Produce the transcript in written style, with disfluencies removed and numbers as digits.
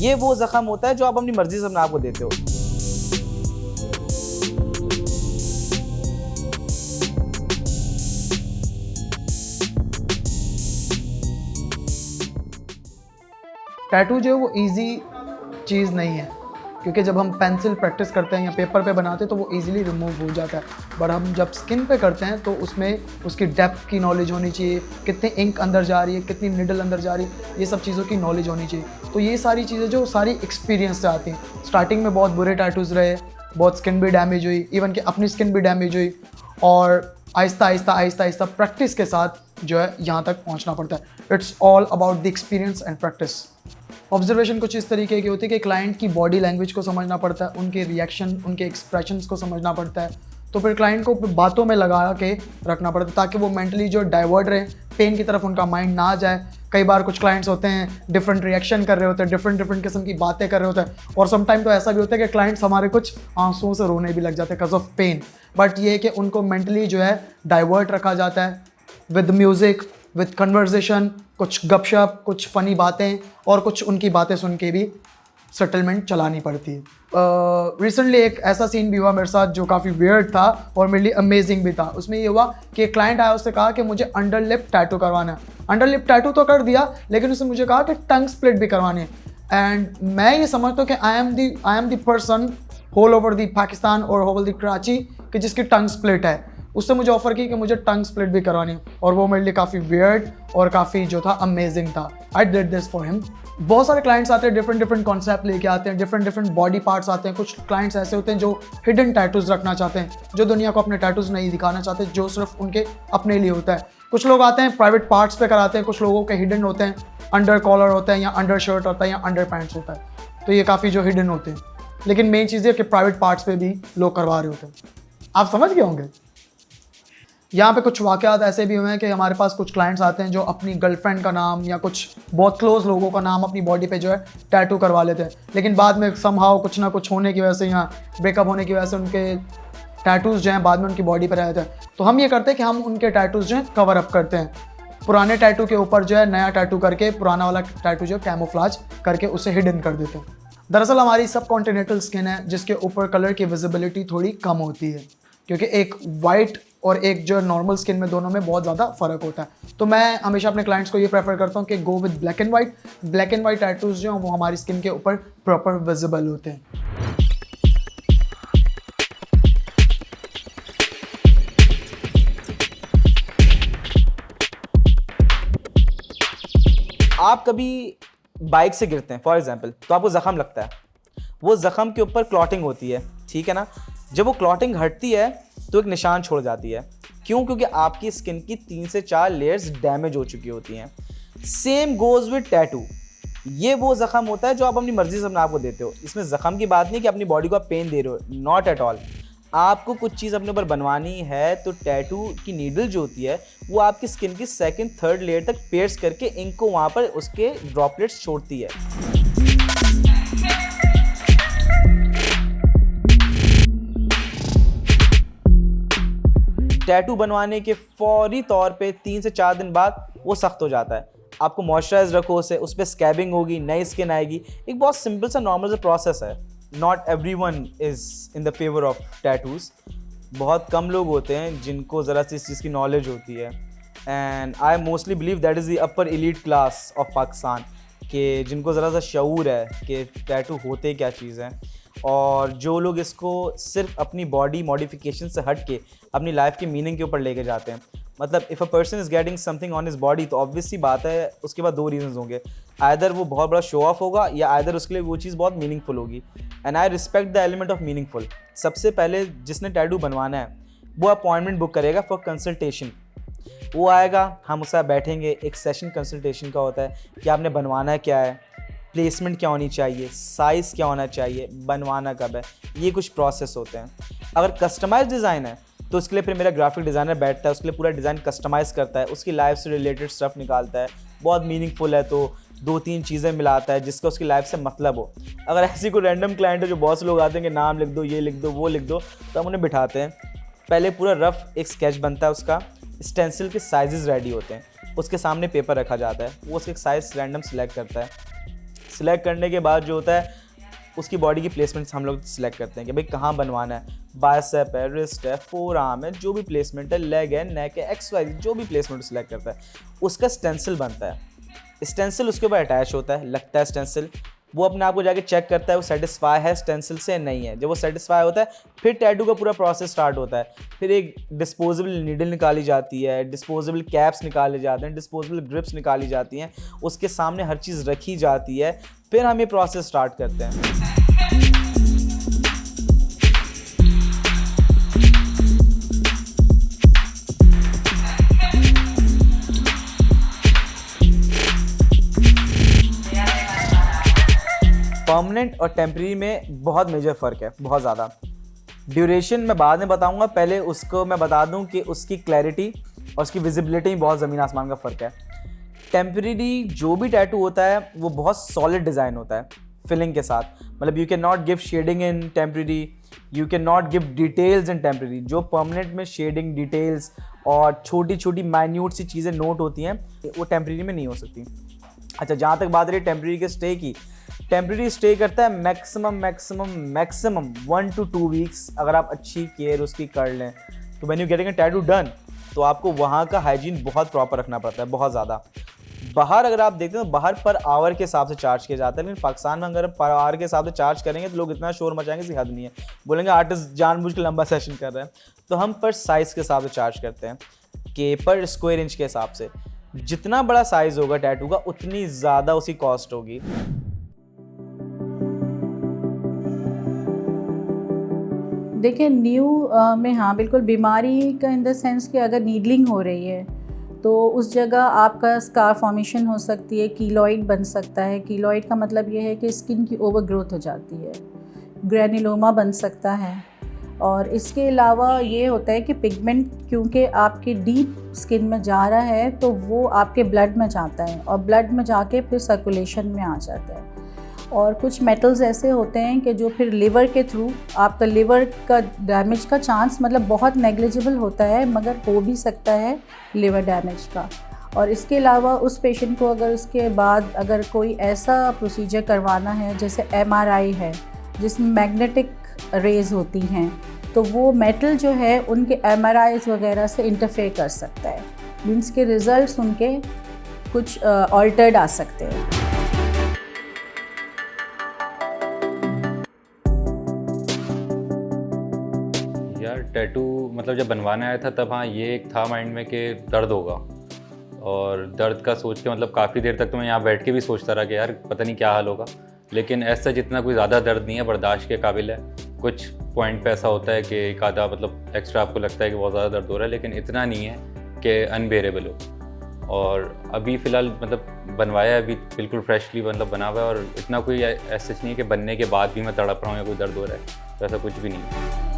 ये वो जख्म होता है जो आप अपनी मर्जी से अपने आप को देते हो। टैटू जो है वो इजी चीज़ नहीं है, क्योंकि जब हम पेंसिल प्रैक्टिस करते हैं या पेपर पे बनाते हैं तो वो इजीली रिमूव हो जाता है, बट हम जब स्किन पे करते हैं तो उसमें उसकी डेप्थ की नॉलेज होनी चाहिए, कितनी इंक अंदर जा रही है, कितनी निडल अंदर जा रही है, ये सब चीज़ों की नॉलेज होनी चाहिए। तो ये सारी चीज़ें जो सारी एक्सपीरियंस से आती हैं। स्टार्टिंग में बहुत बुरे टैटूज़ रहे, बहुत स्किन भी डैमेज हुई, इवन कि अपनी स्किन भी डैमेज हुई, और आहिस्ता आहिस्ता प्रैक्टिस के साथ जो है यहाँ तक पहुँचना पड़ता है। It's all about the experience and practice. Observation कुछ इस तरीके की होती है कि क्लाइंट की बॉडी लैंग्वेज को समझना पड़ता है, उनके रिएक्शन, उनके एक्सप्रेशंस को समझना पड़ता है, तो फिर क्लाइंट को बातों में लगा के रखना पड़ता है ताकि वो मेंटली जो डाइवर्ट रहे, पेन की तरफ उनका माइंड ना जाए। कई बार कुछ क्लाइंट्स होते हैं डिफरेंट रिएक्शन कर रहे होते हैं, डिफरेंट किस्म की बातें कर रहे होते हैं, और समटाइम तो ऐसा भी होता है कि क्लाइंट्स हमारे कुछ आंसुओं से रोने भी लग जाते हैं बिकॉज ऑफ पेन। बट ये है कि उनको मेंटली जो है डाइवर्ट रखा जाता है विद म्यूज़िक, विद कन्वर्जेशन, कुछ गपशप, कुछ फ़नी बातें, और कुछ उनकी बातें सुन के भी सेटलमेंट चलानी पड़ती है। रिसेंटली एक ऐसा सीन भी हुआ मेरे साथ जो काफ़ी वियर्ड था और मेरे लिए अमेजिंग भी था। उसमें ये हुआ कि एक क्लाइंट आया, उससे कहा कि मुझे अंडर लिप टैटू करवाना है। अंडर लिप टैटू तो कर दिया, लेकिन उसने मुझे कहा कि टंग स्प्लिट भी करवानी है। एंड मैं ये समझता हूँ कि I am the person whole over the Pakistan और होल द कराची कि जिसकी टंग स्प्लिट है। उससे मुझे ऑफर की कि मुझे टंग स्प्लिट भी करवानी है, और वो मेरे लिए काफ़ी वियर्ड और काफ़ी जो था अमेजिंग था। I did this for him. बहुत सारे क्लाइंट्स आते हैं, डिफरेंट कॉन्सेप्ट लेके आते हैं, डिफरेंट बॉडी पार्ट्स आते हैं। कुछ क्लाइंट्स ऐसे होते हैं जो हिडन टैटूज रखना चाहते हैं, जो दुनिया को अपने टैटूज नहीं दिखाना चाहते, जो सिर्फ उनके अपने लिए होता है। कुछ लोग आते हैं प्राइवेट पार्ट्स पे कराते हैं, कुछ लोगों के हिडन होते हैं, अंडर कॉलर होता है या अंडर शर्ट होता है या अंडर पैंट्स होता है। तो ये काफ़ी जो हिडन होते हैं, लेकिन मेन चीज़ है कि प्राइवेट पार्ट्स पे भी लोग करवा रहे होते हैं। आप समझ गए होंगे। यहाँ पे कुछ वाक़यात ऐसे भी हुए हैं कि हमारे पास कुछ क्लाइंट्स आते हैं जो अपनी गर्लफ्रेंड का नाम या कुछ बहुत क्लोज लोगों का नाम अपनी बॉडी पे जो है टैटू करवा लेते हैं, लेकिन बाद में समहाउ कुछ ना कुछ होने की वजह से या ब्रेकअप होने की वजह से उनके टैटूज़ जो हैं बाद में उनकी बॉडी पर रहते हैं। तो हम ये करते हैं कि हम उनके टैटूज़ जो हैं कवर अप करते हैं, पुराने टैटू के ऊपर जो है नया टैटू करके पुराना वाला टैटू जो है कैमोफ्लाज करके उसे हिडन कर देते हैं। दरअसल हमारी सब कॉन्टिनेंटल स्किन है जिसके ऊपर कलर की विजिबिलिटी थोड़ी कम होती है, क्योंकि एक वाइट और एक जो नॉर्मल स्किन में दोनों में बहुत ज़्यादा फ़र्क होता है। तो मैं हमेशा अपने क्लाइंट्स को ये प्रेफर करता हूँ कि go with black and white. Black and white tattoos जो हैं वो हमारी स्किन के ऊपर प्रॉपर विजिबल होते हैं। आप कभी बाइक से गिरते हैं फॉर एग्जांपल, तो आपको ज़ख़म लगता है, वो ज़ख़म के ऊपर क्लॉटिंग होती है, ठीक है ना। जब वो क्लॉटिंग हटती है तो एक निशान छोड़ जाती है। क्यों? क्योंकि आपकी स्किन की 3 से 4 लेयर्स डैमेज हो चुकी होती हैं। Same goes with tattoo. ये वो ज़ख़म होता है जो आप अपनी मर्ज़ी से अपने आप को देते हो। इसमें ज़ख़म की बात नहीं कि अपनी बॉडी को आप पेन दे रहे हो, नॉट एट ऑल। आपको कुछ चीज़ अपने ऊपर बनवानी है तो टैटू की नीडल जो होती है वो आपकी स्किन की 2nd 3rd लेयर तक पियर्स करके इंक को वहाँ पर उसके ड्रॉपलेट्स छोड़ती है। टैटू बनवाने के फौरी तौर पे 3 से 4 दिन बाद वो सख्त हो जाता है। आपको मॉइस्चराइज रखो उसे, उस पर स्कैबिंग होगी, नई स्किन आएगी। एक बहुत सिंपल सा नॉर्मल सा प्रोसेस है। Not everyone is in the favour of tattoos. बहुत कम लोग होते हैं जिनको ज़रा सी इस चीज़ की नॉलेज होती है, and I mostly believe that is the upper elite class of Pakistan, कि जिनको ज़रा सा शऊर है कि टैटू होते क्या चीज़ है। और जो लोग इसको सिर्फ अपनी बॉडी मॉडिफिकेशन से हट के अपनी लाइफ की मीनिंग के ऊपर लेके जाते हैं। मतलब if a person is getting something on his body, तो ऑब्वियसली बात है उसके बाद 2 रीजंस होंगे। आइदर वो बहुत बड़ा शो ऑफ होगा या आइदर उसके लिए वो चीज़ बहुत मीनिंगफुल होगी। And I respect the element of meaningful. सबसे पहले जिसने टैटू बनवाना है वो अपॉइंटमेंट बुक करेगा फॉर कंसल्टेशन। वो आएगा, हम उससे बैठेंगे, एक सेशन कंसल्टेशन का होता है कि आपने बनवाना क्या है, प्लेसमेंट क्या होनी चाहिए, साइज़ क्या होना चाहिए, बनवाना कब है, ये कुछ प्रोसेस होते हैं। अगर कस्टमाइज डिज़ाइन है तो उसके लिए फिर मेरा ग्राफिक डिज़ाइनर बैठता है, उसके लिए पूरा डिज़ाइन कस्टमाइज़ करता है, उसकी लाइफ से रिलेटेड स्टफ निकालता है। बहुत मीनिंगफुल है तो 2-3 चीज़ें मिलाता है जिसका उसकी लाइफ से मतलब हो। अगर ऐसी कोई रैंडम क्लाइंट है जो बहुत से लोग आते हैं कि नाम लिख दो, ये लिख दो, वो लिख दो, तो हम उन्हें बिठाते हैं। पहले पूरा रफ एक स्केच बनता है, उसका स्टेंसिल के साइजेस रेडी होते हैं, उसके सामने पेपर रखा जाता है, वो उसके साइज़ रैंडम सेलेक्ट करता है, सिलेक्ट करने के बाद जो होता है उसकी बॉडी की प्लेसमेंट्स हम लोग सिलेक्ट करते हैं कि भाई कहाँ बनवाना है, बाइसेप है, रिस्ट है, फोर आर्म है, जो भी प्लेसमेंट है, लेग है, नेक है, XY जो भी प्लेसमेंट सिलेक्ट करता है उसका स्टेंसिल बनता है। स्टेंसिल उसके ऊपर अटैच होता है, लगता है स्टेंसिल, वो अपने आप को जाके चेक करता है वो सेटिस्फाई है स्टेंसिल से नहीं है। जब वो सेटिस्फाई होता है फिर टैटू का पूरा प्रोसेस स्टार्ट होता है। फिर एक डिस्पोजेबल नीडल निकाली जाती है, डिस्पोजेबल कैप्स निकाले जाते हैं, डिस्पोजेबल ग्रिप्स निकाली जाती हैं, उसके सामने हर चीज़ रखी जाती है, फिर हम ये प्रोसेस स्टार्ट करते हैं। परमानेंट और टेम्परेरी में बहुत मेजर फ़र्क है, बहुत ज़्यादा। ड्यूरेशन मैं बाद में बताऊंगा, पहले उसको मैं बता दूं कि उसकी क्लैरिटी और उसकी विजिबिलिटी में बहुत ज़मीन आसमान का फ़र्क है। टेम्परेरी जो भी टैटू होता है वो बहुत सॉलिड डिज़ाइन होता है फिलिंग के साथ, मतलब you can not give shading in temporary, you can not give details in temporary. जो परमानेंट में शेडिंग, डिटेल्स और छोटी छोटी माइन्यूट सी चीज़ें नोट होती हैं वो टेम्परेरी में नहीं हो सकती। अच्छा, जहाँ तक बात रही टेम्परेरी के स्टे की, टेम्परेरी स्टे करता है मैक्सिमम 1 to 2 वीक्स अगर आप अच्छी केयर उसकी कर लें। तो when you getting a tattoo done तो आपको वहाँ का हाइजीन बहुत प्रॉपर रखना पड़ता है, बहुत ज़्यादा। बाहर अगर आप देखते हो तो बाहर पर आवर के हिसाब से चार्ज किया जाता है, लेकिन पाकिस्तान में अगर पर आवर के हिसाब से चार्ज करेंगे तो लोग इतना शोर मचाएंगे कि हद नहीं है, बोलेंगे आर्टिस्ट जानबूझ के लंबा सेशन कर रहे हैं। तो हम पर साइज़ के हिसाब से चार्ज करते हैं कि पर स्क्वायर इंच के हिसाब से जितना बड़ा साइज़ होगा टैटू का उतनी ज़्यादा उसकी कॉस्ट होगी। देखिए न्यू में हाँ बिल्कुल बीमारी का इन द सेंस कि अगर नीडलिंग हो रही है तो उस जगह आपका स्कार फॉर्मेशन हो सकती है, कीलॉइड बन सकता है। कीलॉइड का मतलब ये है कि स्किन की ओवर ग्रोथ हो जाती है, ग्रैनुलोमा बन सकता है। और इसके अलावा ये होता है कि पिगमेंट क्योंकि आपके डीप स्किन में जा रहा है तो वो आपके ब्लड में जाता है और ब्लड में जाके फिर सर्कुलेशन में आ जाता है। और कुछ मेटल्स ऐसे होते हैं कि जो फिर लिवर के थ्रू आपका लिवर का डैमेज का चांस मतलब बहुत नेग्लिजिबल होता है, मगर हो भी सकता है लिवर डैमेज का। और इसके अलावा उस पेशेंट को अगर उसके बाद अगर कोई ऐसा प्रोसीजर करवाना है जैसे MRI है जिसमें मैग्नेटिक रेज होती हैं, तो वो मेटल जो है उनके MRIs वगैरह से इंटरफेयर कर सकता है, मीन्स के रिज़ल्ट्स उनके कुछ ऑल्टर्ड आ सकते हैं। यार टैटू मतलब जब बनवाने आया था तब हाँ ये एक था माइंड में कि दर्द होगा, और दर्द का सोच के मतलब काफ़ी देर तक तो मैं यहाँ बैठ के भी सोचता रहा कि यार पता नहीं क्या हाल होगा। लेकिन ऐसा जितना कोई ज़्यादा दर्द नहीं है, बर्दाश्त के काबिल है। कुछ पॉइंट पे ऐसा होता है कि एक आधा मतलब एक्स्ट्रा आपको लगता है कि बहुत ज़्यादा दर्द हो रहा है, लेकिन इतना नहीं है कि अनबेरेबल हो। और अभी फ़िलहाल मतलब बनवाया है, अभी बिल्कुल फ्रेशली मतलब बना हुआ है, और इतना कोई ऐसा नहीं है कि बनने के बाद भी मैं तड़प रहा हूँ या कोई दर्द हो रहा है, तो ऐसा कुछ भी नहीं है।